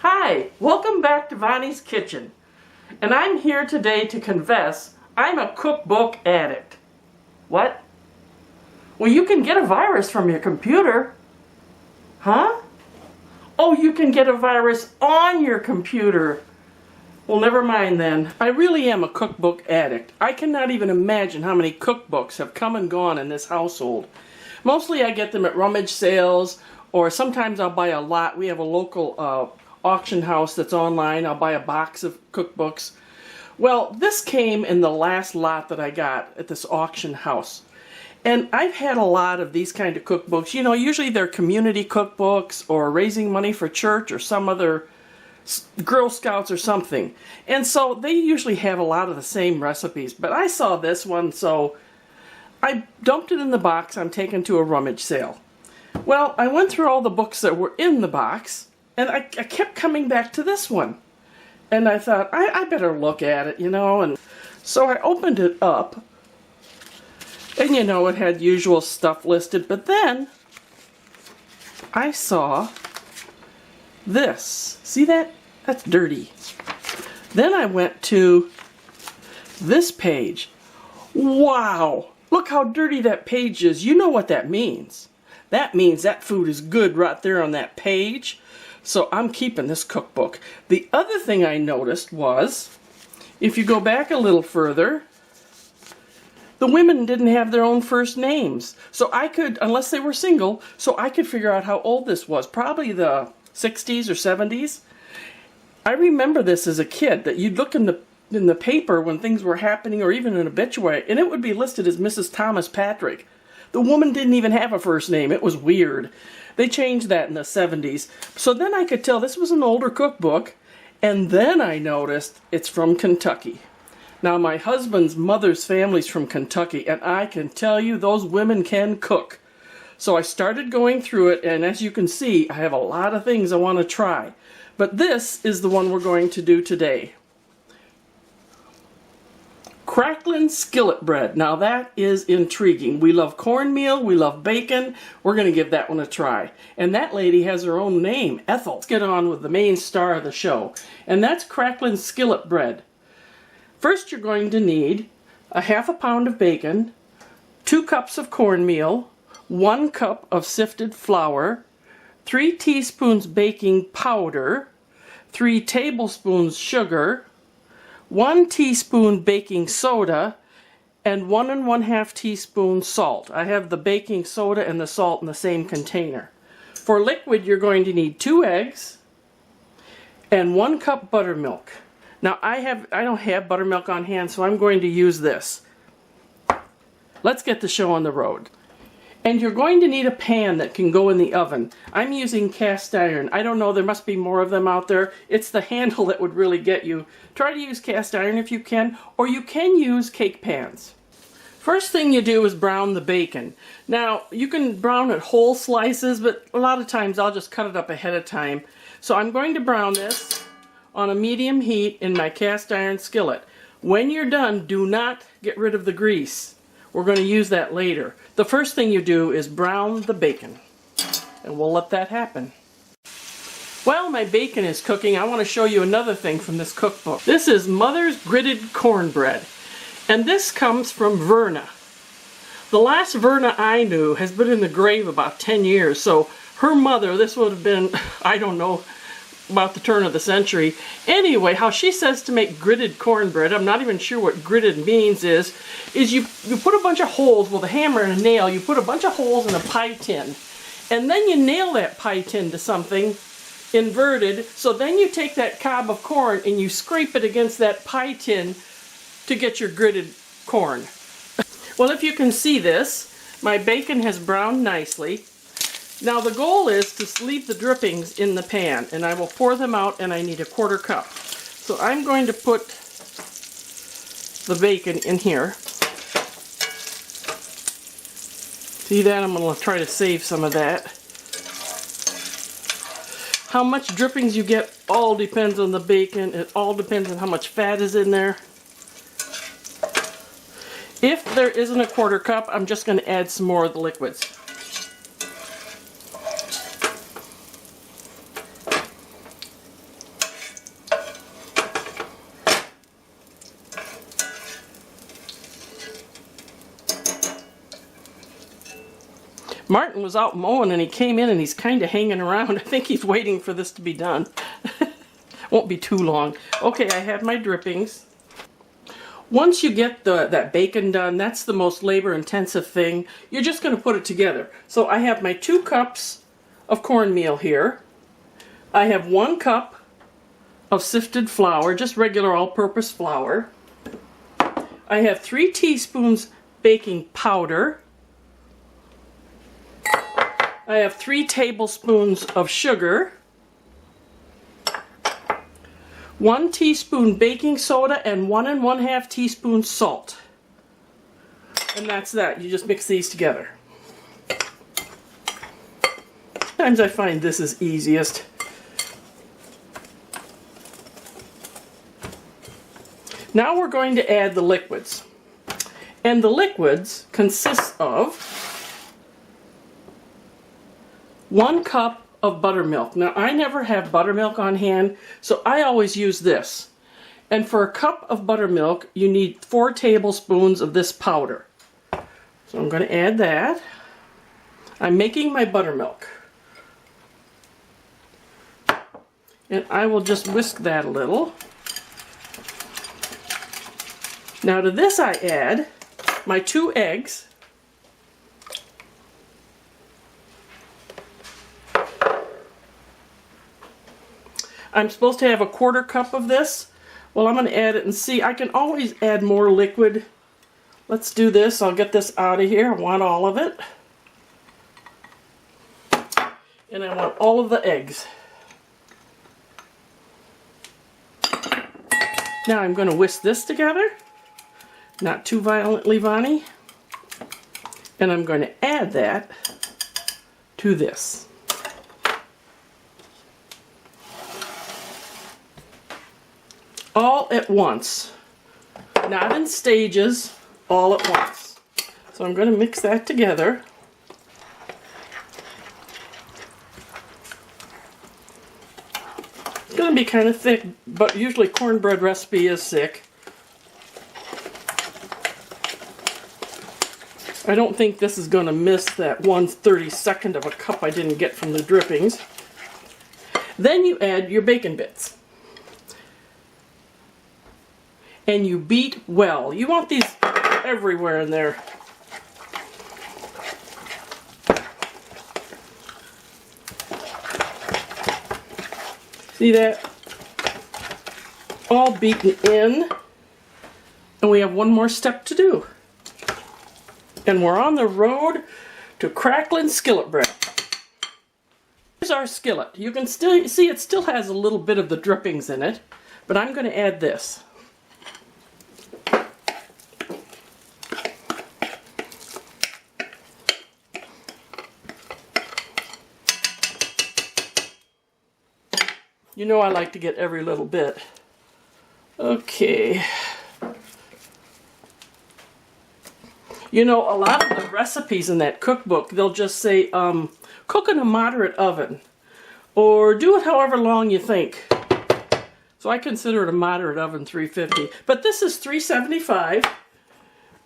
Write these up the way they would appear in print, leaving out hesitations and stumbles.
Hi, welcome back to Vonnie's Kitchen. And I'm here today to confess I'm a cookbook addict. What? Well, you can get a virus from your computer. Huh? Oh, you can get a virus on your computer. Well, never mind then. I really am a cookbook addict. I cannot even imagine how many cookbooks have come and gone in this household. Mostly I get them at rummage sales, or sometimes I'll buy a lot. We have a local auction house that's online. I'll buy a box of cookbooks. Well, this came in the last lot that I got at this auction house. And I've had a lot of these kind of cookbooks. You know, usually they're community cookbooks or raising money for church or some other Girl Scouts or something. And so they usually have a lot of the same recipes. But I saw this one, so I dumped it in the box. I'm taking to a rummage sale. Well, I went through all the books that were in the box, and I kept coming back to this one. And I thought, I better look at it, you know. And so I opened it up. And you know, it had usual stuff listed. But then I saw this. See that? That's dirty. Then I went to this page. Wow! Look how dirty that page is. You know what that means. That means that food is good right there on that page. So I'm keeping this cookbook. The other thing I noticed was, if you go back a little further, the women didn't have their own first names. So I could, unless they were single, so I could figure out how old this was. Probably the 60s or 70s. I remember this as a kid, that you'd look in the paper when things were happening, or even an obituary, and it would be listed as Mrs. Thomas Patrick. The woman didn't even have a first name. It was weird. They changed that in the 70s. So then I could tell this was an older cookbook, and then I noticed it's from Kentucky. Now my husband's mother's family's from Kentucky, and I can tell you those women can cook. So I started going through it, and as you can see, I have a lot of things I want to try. But this is the one we're going to do today. Cracklin Skillet bread. Now that is intriguing. We love cornmeal, we love bacon. We're going to give that one a try. And that lady has her own name, Ethel. Let's get on with the main star of the show. And that's Cracklin Skillet bread. First you're going to need a half a pound of bacon, 2 cups of cornmeal, 1 cup of sifted flour, 3 teaspoons baking powder, 3 tablespoons sugar, 1 teaspoon baking soda, and 1 1/2 teaspoons salt. I have the baking soda and the salt in the same container. For liquid, you're going to need 2 eggs and 1 cup buttermilk. Now I don't have buttermilk on hand, so I'm going to use this. Let's get the show on the road. And you're going to need a pan that can go in the oven. I'm using cast iron. I don't know, there must be more of them out there. It's the handle that would really get you. Try to use cast iron if you can, or you can use cake pans. First thing you do is brown the bacon. Now, you can brown it whole slices, but a lot of times I'll just cut it up ahead of time. So I'm going to brown this on a medium heat in my cast iron skillet. When you're done, do not get rid of the grease. We're going to use that later. The first thing you do is brown the bacon, and we'll let that happen. While my bacon is cooking, I want to show you another thing from this cookbook. This is Mother's Gritted Cornbread, and this comes from Verna. The last Verna I knew has been in the grave about 10 years, so her mother, this would have been, I don't know, about the turn of the century. Anyway, how she says to make gritted cornbread, I'm not even sure what gritted means, is you put a bunch of holes with a hammer and a nail. You put a bunch of holes in a pie tin, and then you nail that pie tin to something inverted. So then you take that cob of corn and you scrape it against that pie tin to get your gritted corn. Well, if you can see this, my bacon has browned nicely. Now the goal is to leave the drippings in the pan, and I will pour them out, and I need a 1/4 cup. So I'm going to put the bacon in here. See that? I'm going to try to save some of that. How much drippings you get all depends on the bacon. It all depends on how much fat is in there. If there isn't a 1/4 cup, I'm just going to add some more of the liquids. Martin was out mowing and he came in and he's kind of hanging around. I think he's waiting for this to be done. Won't be too long. Okay, I have my drippings. Once you get that bacon done, that's the most labor-intensive thing. You're just going to put it together. So I have my 2 cups of cornmeal here. I have 1 cup of sifted flour, just regular all-purpose flour. I have 3 teaspoons baking powder. I have 3 tablespoons of sugar. 1 teaspoon baking soda and 1 1/2 teaspoons salt. And that's that. You just mix these together. Sometimes I find this is easiest. Now we're going to add the liquids. And the liquids consist of 1 cup of buttermilk. Now I never have buttermilk on hand, so I always use this. And for a cup of buttermilk, you need 4 tablespoons of this powder. So I'm going to add that. I'm making my buttermilk. And I will just whisk that a little. Now to this I add my 2 eggs. I'm supposed to have a 1/4 cup of this. Well, I'm going to add it and see. I can always add more liquid. Let's do this. I'll get this out of here. I want all of it. And I want all of the eggs. Now I'm going to whisk this together. Not too violently, Vonnie. And I'm going to add that to this. All at once. Not in stages, all at once. So I'm going to mix that together. It's going to be kind of thick, but usually cornbread recipe is thick. I don't think this is going to miss that 1/32 of a cup I didn't get from the drippings. Then you add your bacon bits. And you beat well. You want these everywhere in there. See that? All beaten in. And we have one more step to do. And we're on the road to Cracklin Skillet bread. Here's our skillet. You can still see it still has a little bit of the drippings in it, but I'm going to add this. You know I like to get every little bit. Okay. You know, a lot of the recipes in that cookbook, they'll just say, cook in a moderate oven. Or do it however long you think. So I consider it a moderate oven, 350. But this is 375.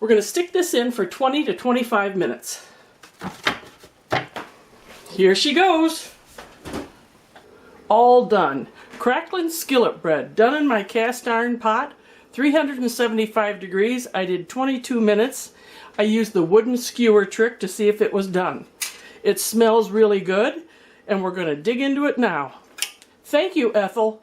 We're going to stick this in for 20 to 25 minutes. Here she goes. All done. Cracklin Skillet bread, done in my cast iron pot, 375 degrees. I did 22 minutes. I used the wooden skewer trick to see if it was done. It smells really good, and we're going to dig into it now. Thank you, Ethel.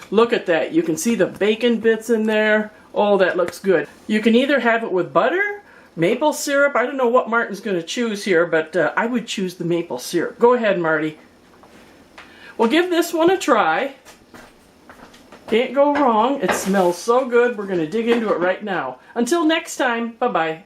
Look at that. You can see the bacon bits in there. Oh, that looks good. You can either have it with butter, maple syrup. I don't know what Martin's going to choose here, but I would choose the maple syrup. Go ahead, Marty. We'll give this one a try. Can't go wrong. It smells so good. We're going to dig into it right now. Until next time, bye-bye.